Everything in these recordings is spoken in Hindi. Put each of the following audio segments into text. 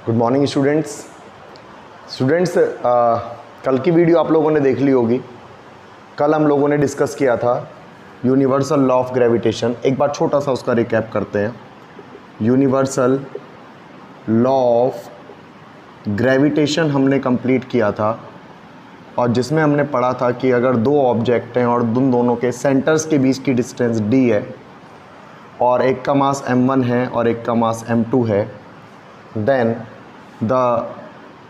Good morning students. कल की वीडियो आप लोगों ने देख ली होगी। कल हम लोगों ने डिस्कस किया था यूनिवर्सल लॉ ऑफ ग्रेविटेशन। एक बार छोटा सा उसका रिकैप करते हैं। यूनिवर्सल लॉ ऑफ ग्रेविटेशन हमने कंप्लीट किया था, और जिसमें हमने पढ़ा था कि अगर दो ऑब्जेक्ट हैं और उन दोनों के सेंटर्स के बीच की डिस्टेंस d है और एक का मास m1 है और एक का मास m2 है, then the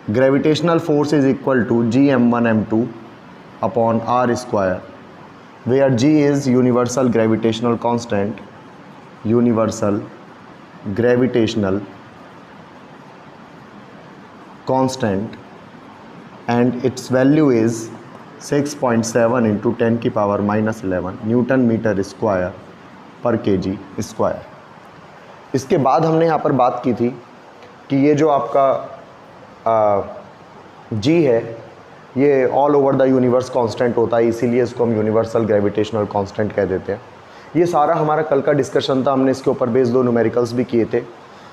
gravitational force is equal to gm1 m2 upon r square, where g is universal gravitational constant, universal gravitational constant, and its value is 6.7 into 10 की पावर -11 न्यूटन मीटर स्क्वायर पर kg स्क्वायर। इसके बाद हमने यहाँ पर बात की थी कि ये जो आपका g है ये all over the universe constant होता है, इसीलिए इसको हम यूनिवर्सल ग्रेविटेशनल कांस्टेंट कह देते हैं। ये सारा हमारा कल का डिस्कशन था, हमने इसके ऊपर बेस 2 न्यूमेरिकल्स भी किए थे।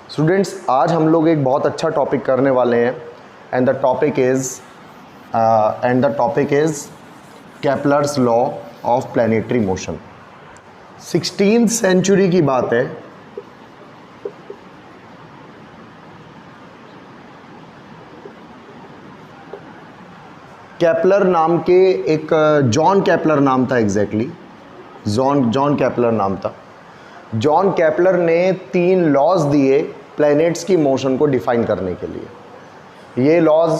स्टूडेंट्स, आज हम लोग एक बहुत अच्छा टॉपिक करने वाले हैं, and the topic is Kepler's law of planetary motion. 16th century की बात है। केपलर नाम के एक जॉन केपलर नाम था, एग्जैक्टली जॉन केपलर नाम था। जॉन केपलर ने 3 लॉज दिए प्लैनेट्स की मोशन को डिफाइन करने के लिए। ये लॉज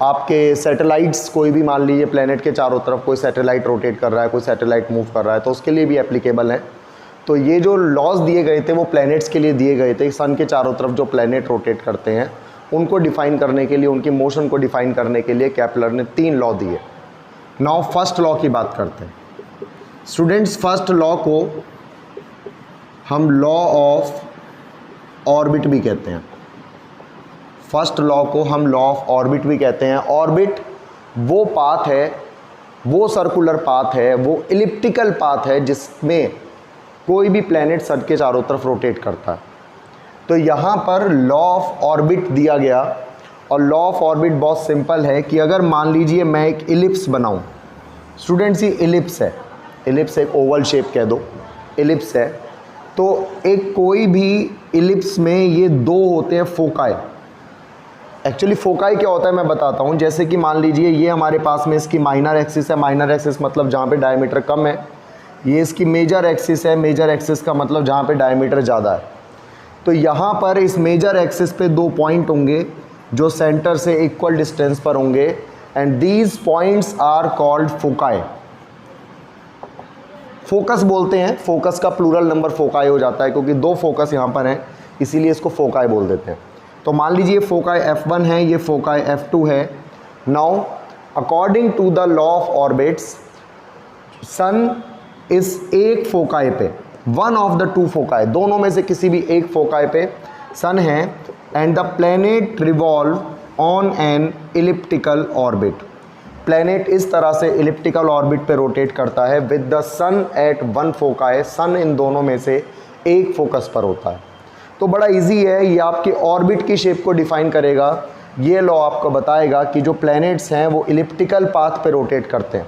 आपके सैटेलाइट्स, कोई भी मान लीजिए प्लैनेट के चारों तरफ कोई सैटेलाइट रोटेट कर रहा है, कोई सैटेलाइट मूव कर रहा है, तो उसके लिए भी एप्लीकेबल है। तो ये जो लॉज दिए गए थे वो प्लैनेट्स के लिए दिए गए थे। सन के चारों तरफ जो प्लैनेट रोटेट करते हैं उनको डिफाइन करने के लिए, उनकी मोशन को डिफाइन करने के लिए केपलर ने 3 लॉ दिए। नाउ फर्स्ट लॉ की बात करते हैं। स्टूडेंट्स, फर्स्ट लॉ को हम लॉ ऑफ ऑर्बिट भी कहते हैं। फर्स्ट लॉ को हम लॉ ऑफ ऑर्बिट भी कहते हैं। ऑर्बिट वो पाथ है, वो सर्कुलर पाथ है, वो इलिप्टिकल पाथ है जिसमें कोई भी प्लैनेट सन के चारों तरफ रोटेट करता है। तो यहाँ पर लॉ ऑफ ऑर्बिट दिया गया, और लॉ ऑफ ऑर्बिट बहुत सिंपल है कि अगर मान लीजिए मैं एक इलिप्स बनाऊँ। स्टूडेंट्स, ये इलिप्स है, इलिप्स एक ओवल शेप कह दो, इलिप्स है। तो एक कोई भी इलिप्स में ये 2 होते हैं फोकाई। एक्चुअली फोकाई क्या होता है मैं बताता हूँ। जैसे कि मान लीजिए ये हमारे पास में इसकी माइनर एक्सिस है, माइनर एक्सिस मतलब जहाँ पे डायमीटर कम है। ये इसकी मेजर एक्सिस है, मेजर एक्सिस का मतलब जहाँ पे डायमीटर ज़्यादा है। तो यहाँ पर इस मेजर एक्सिस पे 2 पॉइंट होंगे जो सेंटर से इक्वल डिस्टेंस पर होंगे, and these points are called foci. Focus बोलते हैं, फोकस का प्लूरल नंबर फोकाई हो जाता है क्योंकि 2 फोकस यहाँ पर हैं, इसीलिए इसको फोकाई बोल देते हैं। तो मान लीजिए फोकाई F1 है, ये फोकाई F2 है। Now according to the law of orbits, sun is एक फोकाई पे, वन ऑफ द 2 फोकाई, दोनों में से किसी भी एक फोकाई पे सन है, and the planet revolve on an elliptical orbit. Planet इस तरह से इलिप्टिकल ऑर्बिट पे रोटेट करता है with the sun at 1 foci. Sun इन दोनों में से एक फोकस पर होता है। तो बड़ा इजी है, ये आपके ऑर्बिट की शेप को डिफाइन करेगा। ये लॉ आपको बताएगा कि जो प्लैनेट्स हैं वो इलिप्टिकल पाथ पे रोटेट करते हैं।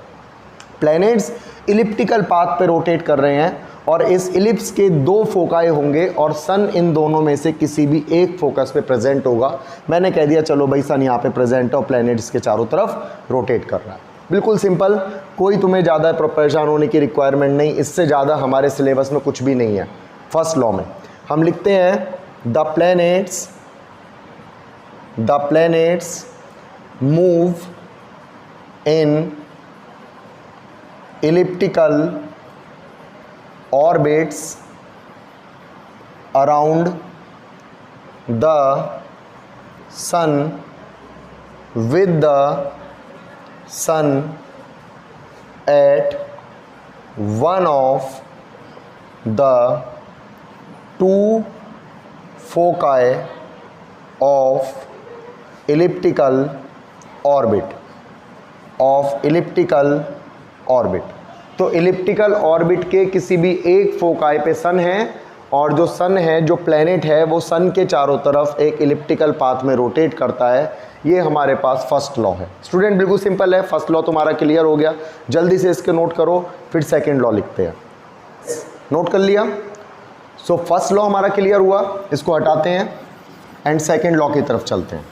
प्लैनेट्स इलिप्टिकल पाथ पे रोटेट कर रहे हैं और इस इलिप्स के 2 फोकाई होंगे और सन इन दोनों में से किसी भी एक फोकस पे प्रेजेंट होगा। मैंने कह दिया चलो भाई सन यहाँ पे प्रेजेंट है और प्लैनेट्स के चारों तरफ रोटेट कर रहा है। बिल्कुल सिंपल, कोई तुम्हें ज़्यादा परेशान होने की रिक्वायरमेंट नहीं। इससे ज़्यादा हमारे सिलेबस में कुछ भी नहीं है। फर्स्ट लॉ में हम लिखते हैं the planets move in elliptical orbits around the sun with the sun at one of the 2 foci of elliptical orbit। तो इलिप्टिकल ऑर्बिट के किसी भी एक फोकाई पे सन है और जो सन है, जो प्लेनेट है, वो सन के चारों तरफ एक इलिप्टिकल पाथ में रोटेट करता है। ये हमारे पास फर्स्ट लॉ है। स्टूडेंट बिल्कुल सिंपल है, फर्स्ट लॉ तुम्हारा क्लियर हो गया। जल्दी से इसके नोट करो, फिर सेकेंड लॉ लिखते हैं। नोट कर लिया? सो फर्स्ट लॉ हमारा क्लियर हुआ, इसको हटाते हैं एंड सेकेंड लॉ की तरफ चलते हैं।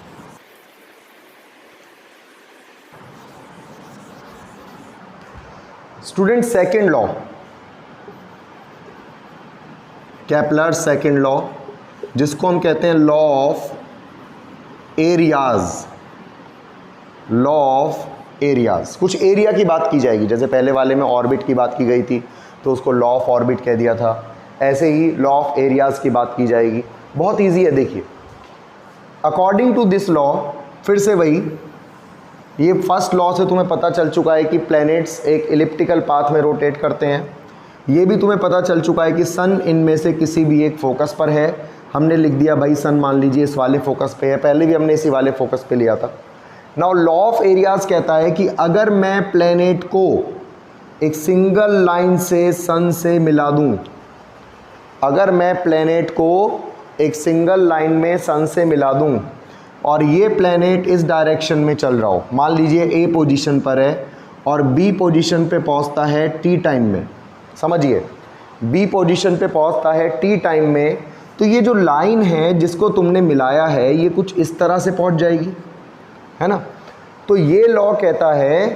Student second law, Kepler second law, जिसको हम कहते हैं law of areas. Law of areas, कुछ एरिया की बात की जाएगी। जैसे पहले वाले में ऑर्बिट की बात की गई थी तो उसको लॉ ऑफ ऑर्बिट कह दिया था, ऐसे ही लॉ ऑफ एरियाज की बात की जाएगी। बहुत इजी है, देखिए अकॉर्डिंग टू दिस लॉ, फिर से वही, ये फर्स्ट लॉ से तुम्हें पता चल चुका है कि प्लैनेट्स एक इलिप्टिकल पाथ में रोटेट करते हैं। ये भी तुम्हें पता चल चुका है कि सन इनमें से किसी भी एक फोकस पर है। हमने लिख दिया भाई सन मान लीजिए इस वाले फोकस पे है, पहले भी हमने इसी वाले फोकस पे लिया था। नाउ लॉ ऑफ एरियाज कहता है कि अगर मैं प्लैनेट को एक सिंगल लाइन से सन से मिला दूं, अगर मैं प्लैनेट को एक सिंगल लाइन में सन से मिला दूं और ये प्लैनेट इस डायरेक्शन में चल रहा हो, मान लीजिए ए पोजीशन पर है और बी पोजीशन पे पहुंचता है टी टाइम में, समझिए बी पोजीशन पे पहुंचता है टी टाइम में, तो ये जो लाइन है जिसको तुमने मिलाया है ये कुछ इस तरह से पहुंच जाएगी, है ना। तो ये लॉ कहता है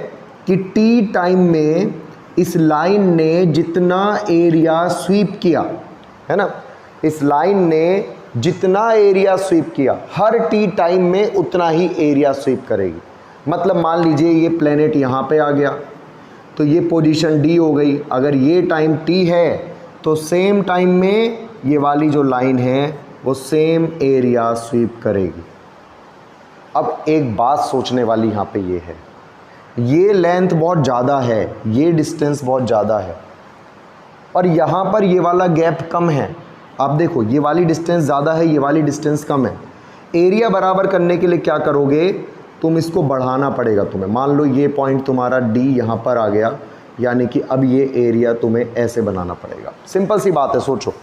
कि टी टाइम में इस लाइन ने जितना एरिया स्वीप किया, है ना, इस लाइन ने जितना एरिया स्वीप किया, हर टी टाइम में उतना ही एरिया स्वीप करेगी। मतलब मान लीजिए ये प्लैनेट यहाँ पे आ गया तो ये पोजीशन डी हो गई। अगर ये टाइम टी है तो सेम टाइम में ये वाली जो लाइन है वो सेम एरिया स्वीप करेगी। अब एक बात सोचने वाली यहाँ पे ये है, ये लेंथ बहुत ज़्यादा है, ये डिस्टेंस बहुत ज़्यादा है और यहाँ पर ये वाला गैप कम है। आप देखो ये वाली डिस्टेंस ज़्यादा है, ये वाली डिस्टेंस कम है। एरिया बराबर करने के लिए क्या करोगे, तुम इसको बढ़ाना पड़ेगा तुम्हें। मान लो ये पॉइंट तुम्हारा डी यहाँ पर आ गया, यानी कि अब ये एरिया तुम्हें ऐसे बनाना पड़ेगा। सिंपल सी बात है, सोचो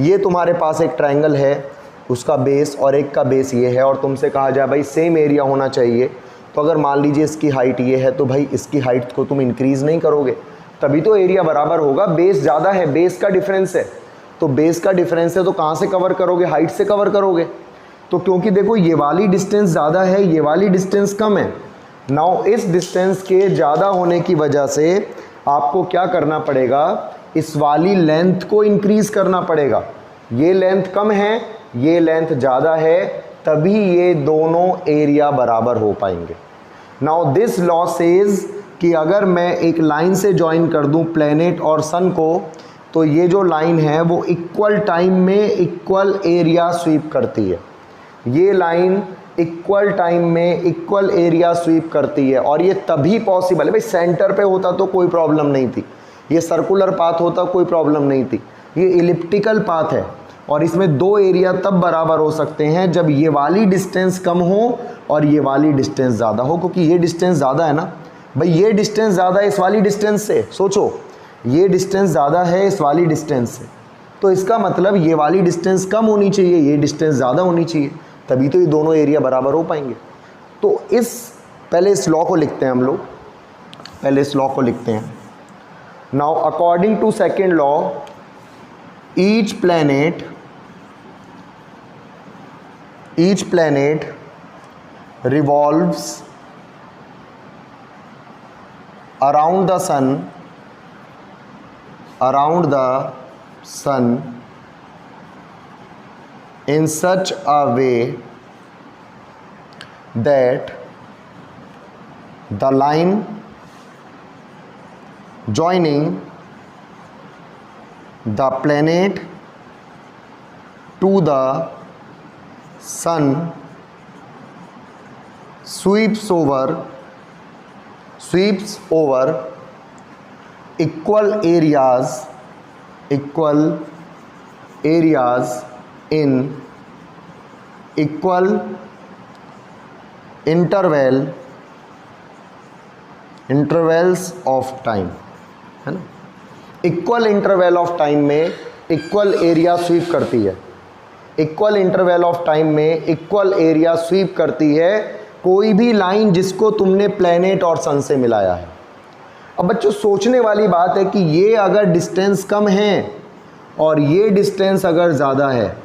ये तुम्हारे पास एक ट्रायंगल है, उसका बेस और एक का बेस ये है और तुमसे कहा जाए भाई सेम एरिया होना चाहिए, तो अगर मान लीजिए इसकी हाइट ये है तो भाई इसकी हाइट को तुम इंक्रीज़ नहीं करोगे, तभी तो एरिया बराबर होगा। बेस ज़्यादा है, बेस का डिफरेंस है, तो बेस का डिफरेंस है तो कहाँ से कवर करोगे, हाइट से कवर करोगे। तो क्योंकि देखो ये वाली डिस्टेंस ज़्यादा है, ये वाली डिस्टेंस कम है। नाउ इस डिस्टेंस के ज़्यादा होने की वजह से आपको क्या करना पड़ेगा, इस वाली लेंथ को इंक्रीज़ करना पड़ेगा। ये लेंथ कम है, ये लेंथ ज़्यादा है, तभी ये दोनों एरिया बराबर हो पाएंगे। नाउ दिस लॉ सेज कि अगर मैं एक लाइन से ज्वाइन कर दूं प्लैनेट और सन को, तो ये जो लाइन है वो इक्वल टाइम में इक्वल एरिया स्वीप करती है। ये लाइन इक्वल टाइम में इक्वल एरिया स्वीप करती है और ये तभी पॉसिबल है। भाई सेंटर पे होता तो कोई प्रॉब्लम नहीं थी, ये सर्कुलर पाथ होता कोई प्रॉब्लम नहीं थी, ये इलिप्टिकल पाथ है और इसमें दो एरिया तब बराबर हो सकते हैं जब ये वाली डिस्टेंस कम हो और ये वाली डिस्टेंस ज़्यादा हो। क्योंकि ये डिस्टेंस ज़्यादा है ना भाई, ये डिस्टेंस ज़्यादा है इस वाली डिस्टेंस से, सोचो ये डिस्टेंस ज़्यादा है इस वाली डिस्टेंस से, तो इसका मतलब ये वाली डिस्टेंस कम होनी चाहिए, ये डिस्टेंस ज़्यादा होनी चाहिए, तभी तो ये दोनों एरिया बराबर हो पाएंगे। तो पहले इस लॉ को लिखते हैं हम लोग, पहले इस लॉ को लिखते हैं। Now according to second law, each planet revolves around the sun in such a way that the line joining the planet to the sun sweeps over equal areas in equal intervals of time, है ना। इक्वल इंटरवल ऑफ टाइम में इक्वल एरिया स्वीप करती है, इक्वल इंटरवल ऑफ टाइम में इक्वल एरिया स्वीप करती है कोई भी लाइन जिसको तुमने प्लैनेट और सन से मिलाया है। अब बच्चों सोचने वाली बात है कि ये अगर डिस्टेंस कम है और ये डिस्टेंस अगर ज़्यादा है,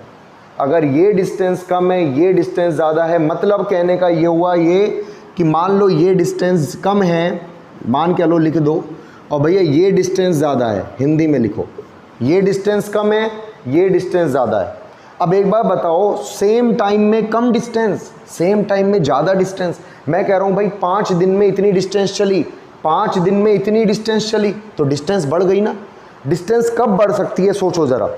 अगर ये डिस्टेंस कम है ये डिस्टेंस ज़्यादा है, मतलब कहने का ये हुआ ये कि मान लो ये डिस्टेंस कम है, मान के लो लिख दो, और भैया ये डिस्टेंस ज़्यादा है, हिंदी में लिखो, ये डिस्टेंस कम है ये डिस्टेंस ज़्यादा है। अब एक बार बताओ, सेम टाइम में कम डिस्टेंस, सेम टाइम में ज़्यादा डिस्टेंस, मैं कह रहा हूँ भाई 5 दिन में इतनी डिस्टेंस चली, 5 दिन में इतनी डिस्टेंस चली, तो डिस्टेंस बढ़ गई ना। डिस्टेंस कब बढ़ सकती है सोचो ज़रा,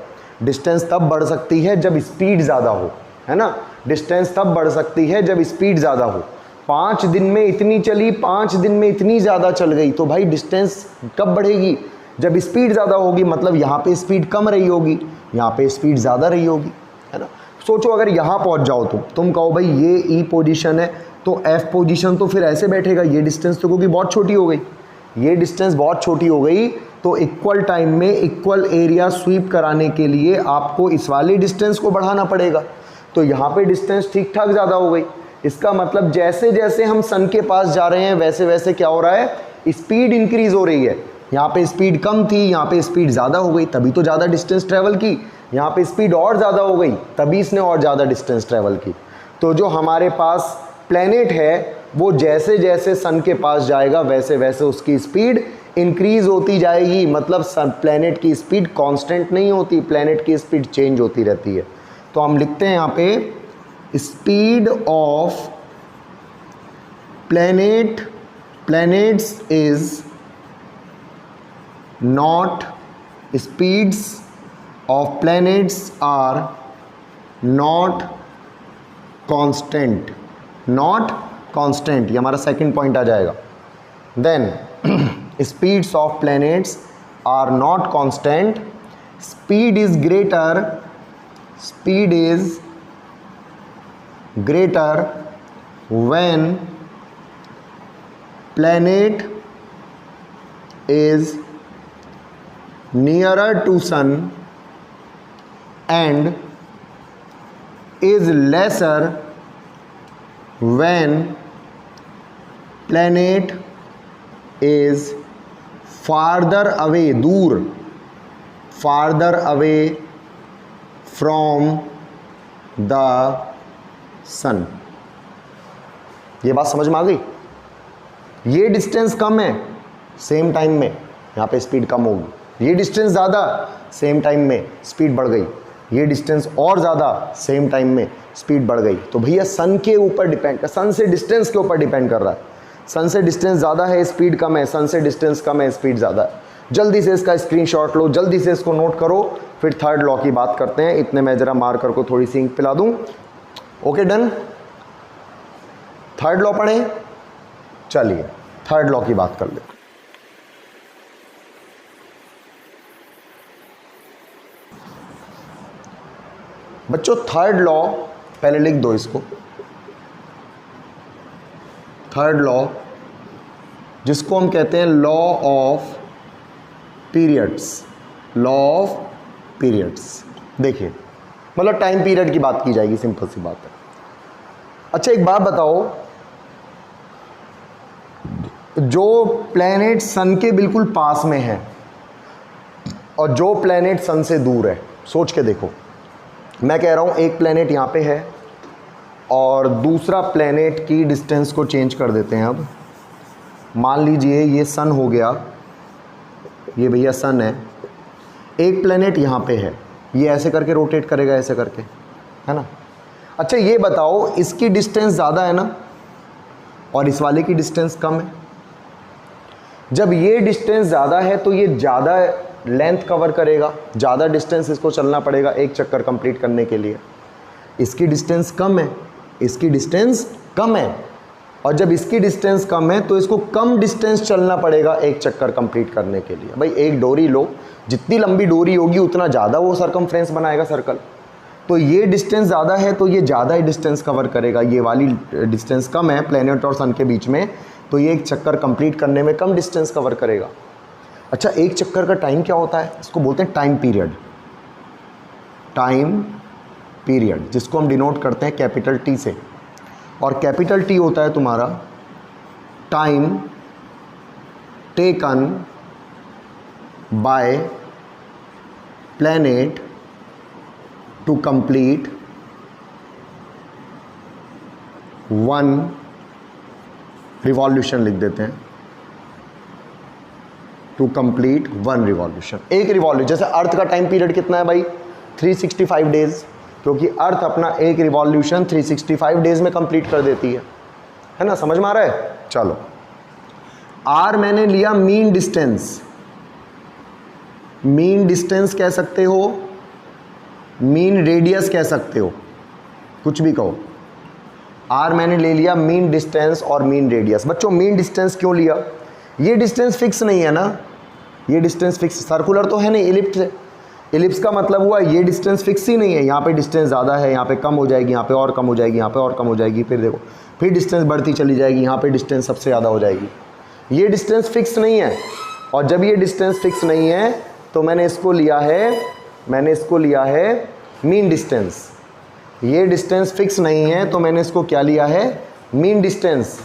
डिस्टेंस तब बढ़ सकती है जब स्पीड ज़्यादा हो, है ना। डिस्टेंस तब बढ़ सकती है जब स्पीड ज़्यादा हो। 5 दिन में इतनी चली, 5 दिन में इतनी ज़्यादा चल गई, तो भाई डिस्टेंस कब बढ़ेगी, जब स्पीड ज़्यादा होगी, मतलब यहाँ पे स्पीड कम रही होगी, यहाँ पे स्पीड ज़्यादा रही होगी, है ना। सोचो अगर यहाँ पहुँच जाओ तुम कहो भाई ये ई पोजीशन है तो एफ पोजीशन तो फिर ऐसे बैठेगा, ये डिस्टेंस तो क्योंकि बहुत छोटी हो गई, ये डिस्टेंस बहुत छोटी हो गई, तो इक्वल टाइम में इक्वल एरिया स्वीप कराने के लिए आपको इस वाले डिस्टेंस को बढ़ाना पड़ेगा। तो यहाँ पे डिस्टेंस ठीक ठाक ज़्यादा हो गई, इसका मतलब जैसे जैसे हम सन के पास जा रहे हैं वैसे वैसे क्या हो रहा है, स्पीड इंक्रीज़ हो रही है। यहाँ पे स्पीड कम थी, यहाँ पे स्पीड ज़्यादा हो गई, तभी तो ज़्यादा डिस्टेंस ट्रैवल की। यहाँ पे स्पीड और ज़्यादा हो गई, तभी इसने और ज़्यादा डिस्टेंस ट्रैवल की। तो जो हमारे पास प्लैनेट है वो जैसे जैसे सन के पास जाएगा वैसे वैसे उसकी स्पीड इंक्रीज़ होती जाएगी, मतलब प्लैनेट की स्पीड कांस्टेंट नहीं होती, प्लैनेट की स्पीड चेंज होती रहती है। तो हम लिखते हैं यहाँ पे speed of planets is not, speeds of planets are not constant, not constant, ये हमारा सेकंड पॉइंट आ जाएगा। Then speeds of planets are not constant, speed is greater when planet is nearer to sun and is lesser when planet is farther away, दूर, farther away from the sun। ये बात समझ में आ गई। ये डिस्टेंस कम है सेम टाइम में, यहाँ पे स्पीड कम होगी, ये डिस्टेंस ज़्यादा सेम टाइम में स्पीड बढ़ गई, ये डिस्टेंस और ज़्यादा सेम टाइम में स्पीड बढ़ गई। तो भैया सन के ऊपर डिपेंड, सन से डिस्टेंस के ऊपर डिपेंड कर रहा है। सन से डिस्टेंस ज़्यादा है स्पीड कम है, सन से डिस्टेंस कम है स्पीड ज़्यादा है। जल्दी से इसका स्क्रीनशॉट लो, जल्दी से इसको नोट करो, फिर थर्ड लॉ की बात करते हैं। इतने मैं ज़रा मार्कर को थोड़ी सी इंक पिला दूँ। ओके डन, थर्ड लॉ पढ़ें, चलिए थर्ड लॉ की बात कर ले। बच्चों थर्ड लॉ पहले लिख दो इसको, थर्ड लॉ जिसको हम कहते हैं law of periods, law of periods. देखिए मतलब टाइम पीरियड की बात की जाएगी, सिंपल सी बात है। अच्छा एक बात बताओ, जो प्लैनेट सन के बिल्कुल पास में है और जो प्लैनेट सन से दूर है, सोच के देखो। मैं कह रहा हूँ एक प्लैनेट यहाँ पे है और दूसरा प्लैनेट की डिस्टेंस को चेंज कर देते हैं। अब मान लीजिए ये सन हो गया, ये भैया सन है, एक प्लैनेट यहाँ पे है, ये ऐसे करके रोटेट करेगा, ऐसे करके, है ना। अच्छा ये बताओ, इसकी डिस्टेंस ज़्यादा है ना और इस वाले की डिस्टेंस कम है। जब ये डिस्टेंस ज़्यादा है तो ये ज़्यादा लेंथ कवर करेगा, ज़्यादा डिस्टेंस इसको चलना पड़ेगा एक चक्कर कंप्लीट करने के लिए। इसकी डिस्टेंस कम है, इसकी डिस्टेंस कम है, और जब इसकी डिस्टेंस कम है तो इसको कम डिस्टेंस चलना पड़ेगा एक चक्कर कंप्लीट करने के लिए। भाई एक डोरी लो, जितनी लंबी डोरी होगी उतना ज़्यादा वो सरकमफ्रेंस बनाएगा सर्कल। तो ये डिस्टेंस ज़्यादा है तो ये ज़्यादा ही डिस्टेंस कवर करेगा, ये वाली डिस्टेंस कम है प्लैनेट और सन के बीच में, तो ये एक चक्कर कंप्लीट करने में कम डिस्टेंस कवर करेगा। अच्छा एक चक्कर का टाइम क्या होता है, इसको बोलते हैं टाइम पीरियड। टाइम पीरियड, जिसको हम डिनोट करते हैं कैपिटल टी से, और कैपिटल टी होता है तुम्हारा time taken by planet to complete one revolution, लिख देते हैं टू कंप्लीट वन रिवॉल्यूशन, एक रिवॉल्यूशन। जैसे अर्थ का टाइम पीरियड कितना है भाई 365 डेज, क्योंकि अर्थ अपना एक रिवॉल्यूशन 365 डेज में कंप्लीट कर देती है ना, समझ में आ रहा है। चलो आर मैंने लिया मीन डिस्टेंस, मीन डिस्टेंस कह सकते हो, मीन रेडियस कह सकते हो, कुछ भी कहो। आर मैंने ले लिया मीन डिस्टेंस और मीन रेडियस। बच्चों मीन डिस्टेंस क्यों लिया, ये डिस्टेंस फिक्स नहीं है ना, ये डिस्टेंस फिक्स, सर्कुलर तो है नहीं, इलिप्स है। इलिप्स का मतलब हुआ ये डिस्टेंस फिक्स ही नहीं है, यहाँ पे डिस्टेंस ज़्यादा है, यहाँ पे कम हो जाएगी, यहाँ पे और कम हो जाएगी, यहाँ पे और कम हो जाएगी, फिर देखो फिर डिस्टेंस बढ़ती चली जाएगी, यहाँ पे डिस्टेंस सबसे ज़्यादा हो जाएगी। ये डिस्टेंस फिक्स नहीं है, और जब ये डिस्टेंस फिक्स नहीं है तो मैंने इसको लिया है मीन डिस्टेंस। ये डिस्टेंस फिक्स नहीं है तो मैंने इसको क्या लिया है, मीन डिस्टेंस।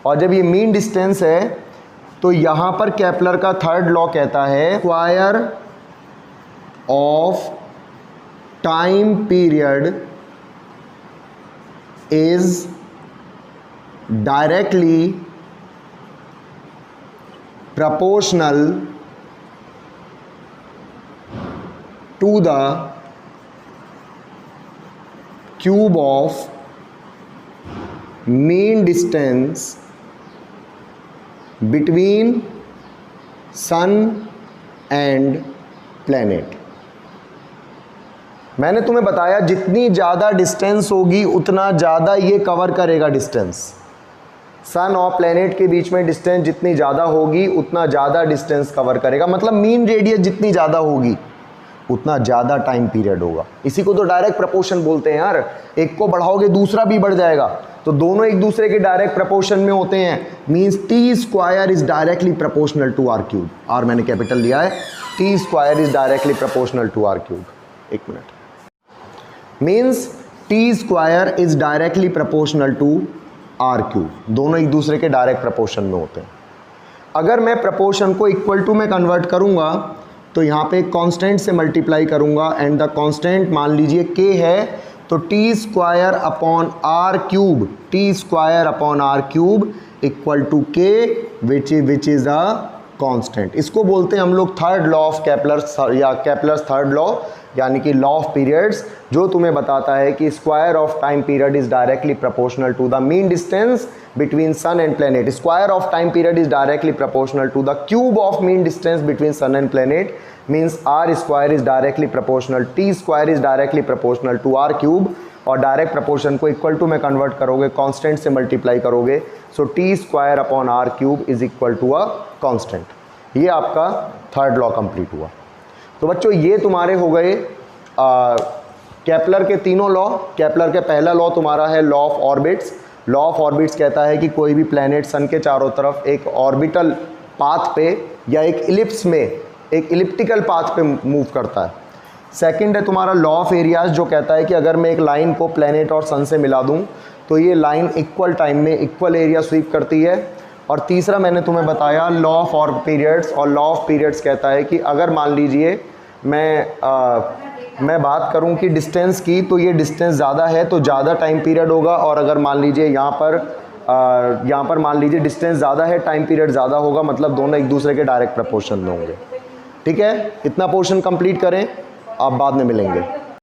और जब ये मीन डिस्टेंस है तो यहाँ पर केपलर का थर्ड लॉ कहता है square of time period is directly proportional to the cube of mean distance between sun and planet। मैंने तुम्हें बताया जितनी ज़्यादा डिस्टेंस होगी उतना ज़्यादा ये कवर करेगा डिस्टेंस। सन और प्लेनेट के बीच में डिस्टेंस जितनी ज़्यादा होगी उतना ज़्यादा डिस्टेंस कवर करेगा, मतलब मीन रेडियस जितनी ज़्यादा होगी उतना ज़्यादा टाइम पीरियड होगा। इसी को तो डायरेक्ट प्रपोर्शन बोलते हैं यार, एक को बढ़ाओगे दूसरा भी बढ़ जाएगा, तो दोनों एक दूसरे के डायरेक्ट प्रपोर्शन में होते हैं। Means T square is directly proportional to R cube. R मैंने कैपिटल लिया है, T square is directly proportional to R cube. एक minute, means T square is directly proportional to R cube, दोनों एक दूसरे के डायरेक्ट प्रपोर्शन में होते हैं। अगर मैं प्रपोर्शन को इक्वल टू में कन्वर्ट करूंगा तो यहाँ पे कांस्टेंट से मल्टीप्लाई करूंगा, एंड द कांस्टेंट मान लीजिए k है, तो T square upon R cube, T square upon R cube equal to k which is a constant. इसको बोलते हैं हम लोग थर्ड लॉ ऑफ केपलर या केपलर्स थर्ड लॉ, यानी कि लॉ ऑफ पीरियड्स, जो तुम्हें बताता है कि square of time period is directly proportional to the mean distance between sun and planet. Square of time period is directly proportional to the cube of mean distance between sun and planet. Means R square is directly proportional, T square is directly proportional to R cube, और डायरेक्ट प्रोपोर्शन को इक्वल टू में कन्वर्ट करोगे, कांस्टेंट से मल्टीप्लाई करोगे, so T square upon R cube is equal to a constant. ये आपका थर्ड लॉ कंप्लीट हुआ। तो बच्चों ये तुम्हारे हो गए केपलर के तीनों लॉ। केपलर के पहला लॉ तुम्हारा है law of orbits. Law of orbits कहता है कि कोई भी प्लैनेट सन के चारों तरफ एक ऑर्बिटल पाथ पे या एक इलिप्स में, एक इलिप्टिकल पाथ पे मूव करता है। सेकंड है तुम्हारा लॉ ऑफ एरियाज, जो कहता है कि अगर मैं एक लाइन को प्लैनेट और सन से मिला दूं तो ये लाइन इक्वल टाइम में इक्वल एरिया स्वीप करती है। और तीसरा मैंने तुम्हें बताया लॉ ऑफ और पीरियड्स, और लॉ ऑफ पीरियड्स कहता है कि अगर मान लीजिए मैं बात करूं कि डिस्टेंस की, तो ये डिस्टेंस ज़्यादा है तो ज़्यादा टाइम पीरियड होगा, और अगर मान लीजिए यहाँ पर मान लीजिए डिस्टेंस ज़्यादा है, टाइम पीरियड ज़्यादा होगा, मतलब दोनों एक दूसरे के डायरेक्ट प्रपोर्शन में होंगे। ठीक है, इतना पोर्शन कंप्लीट करें, आप बाद में मिलेंगे।